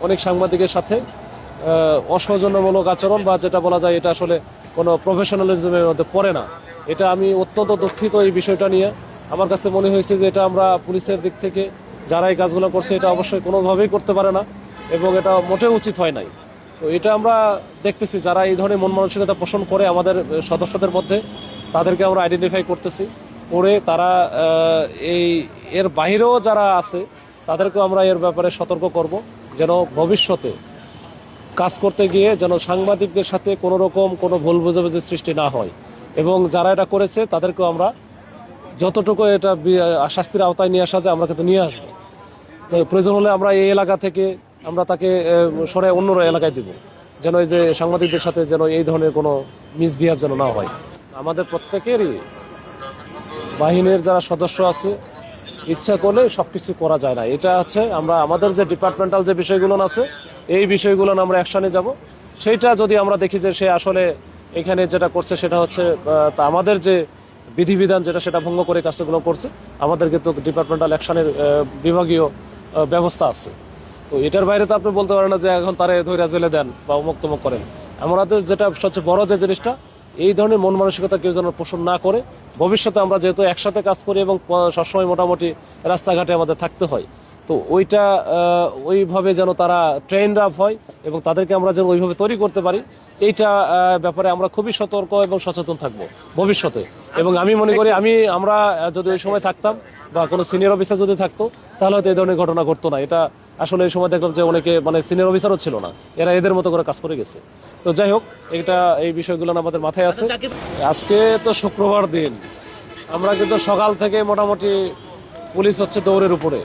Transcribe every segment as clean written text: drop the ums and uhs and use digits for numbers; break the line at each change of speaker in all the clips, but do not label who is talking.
অনেক সাংবাদিকের সাথে অসৌজন্যমূলক আচরণ বা যেটা বলা যায় এটা আসলে কোনো প্রফেশনালিজমের মধ্যে পড়ে না। এটা আমি অত্যন্ত দুঃখিত এই বিষয়টা নিয়ে। আমার কাছে মনে হয়েছে যে এটা আমরা পুলিশের দিক থেকে যারা এই কাজগুলো করছে এটা অবশ্যই কোনোভাবেই করতে পারে না এবং এটা মোটেও উচিত হয় নাই। তো এটা আমরা দেখতেছি যারা এই ধরনের মন মানসিকতা পোষণ করে আমাদের সদস্যদের মধ্যে, তাদেরকে আমরা আইডেন্টিফাই করতেছি, করে তারা এই এর বাইরেও যারা আছে তাদেরকেও আমরা এর ব্যাপারে সতর্ক করব, যেন ভবিষ্যতে কাজ করতে গিয়ে যেন সাংবাদিকদের সাথে কোনো রকম কোনো ভুল বোঝাবুঝির সৃষ্টি না হয় এবং যারা এটা করেছে তাদেরকেও আমরা যতটুকু এটা শাস্তির আওতায় নিয়ে আসা যায় আমরা কিন্তু নিয়ে আসবো। তো প্রয়োজন হলে আমরা এই এলাকা থেকে আমরা তাকে সরাই অন্য এলাকায় দিব, যেন এই যে সাংবাদিকদের সাথে যেন এই ধরনের কোনো মিসবিহেভ যেন না হয়। আমাদের প্রত্যেকেরই বাহিনীর যারা সদস্য আছে ইচ্ছা করলে সব কিছু করা যায় না। এটা হচ্ছে আমরা আমাদের যে ডিপার্টমেন্টাল যে বিষয়গুলো আছে এই বিষয়গুলো আমরা অ্যাকশানে যাব। সেইটা যদি আমরা দেখি যে সে আসলে এখানে যেটা করছে সেটা হচ্ছে তা আমাদের যে বিধিবিধান যেটা সেটা ভঙ্গ করে কাজগুলো করছে, আমাদের কিন্তু ডিপার্টমেন্টাল অ্যাকশানের বিভাগীয় ব্যবস্থা আছে। তো এটার বাইরে তো আপনি বলতে পারেন না যে এখন তারে ধৈর্য জেলে দেন বা অমুক তমুক করেন। আমাদের যেটা সবচেয়ে বড় যে জিনিসটা, এই ধরনের মন মানসিকতা কেউ যেন পোষণ না করে। ভবিষ্যতে আমরা যেহেতু একসাথে কাজ করি এবং সবসময় মোটামুটি রাস্তাঘাটে আমাদের থাকতে হয়, তো ওইটা ওইভাবে যেন তারা ট্রেন্ড আপ হয় এবং তাদেরকে আমরা যেন ওইভাবে তৈরি করতে পারি, এইটা ব্যাপারে আমরা খুবই সতর্ক এবং সচেতন থাকব ভবিষ্যতে। এবং আমি মনে করি আমরা যদি ওই সময় থাকতাম বা কোনো সিনিয়র অফিসার যদি থাকতো তাহলে হয়তো এই ধরনের ঘটনা ঘটতো না। এটা আসলে এই সময় দেখলাম যে অনেকে মানে সিনিয়র অফিসারও ছিল না, এরা এদের মতো করে কাজ করে গেছে। তো যাই হোক, এই বিষয়গুলো আমাদের মাথায় আছে। আজকে তো শুক্রবার দিন, আমরা কিন্তু সকাল থেকে মোটামুটি পুলিশ হচ্ছে দৌড়ের উপরে,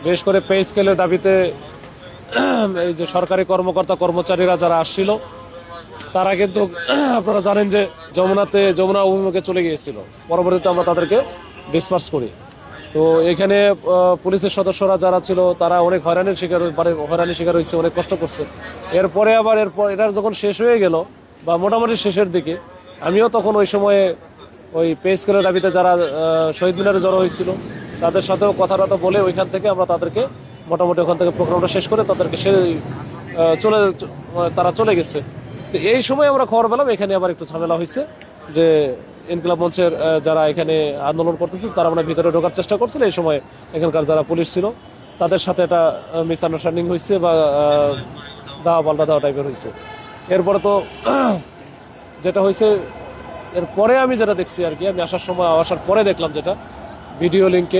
বিশেষ করে পে স্কেলের দাবিতে এই যে সরকারি কর্মচারীরা যারা আসছিল তারা কিন্তু আপনারা জানেন যে যমুনা অভিমুখে চলে গিয়েছিল। পরবর্তীতে আমরা তাদেরকে ডিসপার্স করি। তো এখানে পুলিশের সদস্যরা যারা ছিল তারা অনেক হয়রানির শিকার হয়েছে, অনেক কষ্ট করছে। এরপরে আবার এটার যখন শেষ হয়ে গেল বা মোটামুটি শেষের দিকে, আমিও তখন ওই সময়ে ওই পে স্কেলের দাবিতে যারা শহীদ মিনারে জড়ো হয়েছিল তাদের সাথেও কথাটা বলে ওইখান থেকে আমরা তাদেরকে মোটামুটি ওখান থেকে প্রোগ্রামটা শেষ করে তাদেরকে তারা চলে গেছে। তো এই সময় আমরা খবর পেলাম এখানে আবার একটু ঝামেলা হয়েছে, যে ইনকিলাব মঞ্চের যারা এখানে আন্দোলন করতেছে তারা মানে ভিতরে ঢোকার চেষ্টা করছিল। এই সময় এখানকার যারা পুলিশ ছিল তাদের সাথে একটা মিসআন্ডারস্ট্যান্ডিং হয়েছে বা পাল্টা দেওয়া টাইপের হয়েছে। এরপরে তো যেটা হয়েছে, এরপরে আমি যেটা দেখছি আর কি, আমি আসার পরে দেখলাম যেটা ভিডিও লিঙ্কে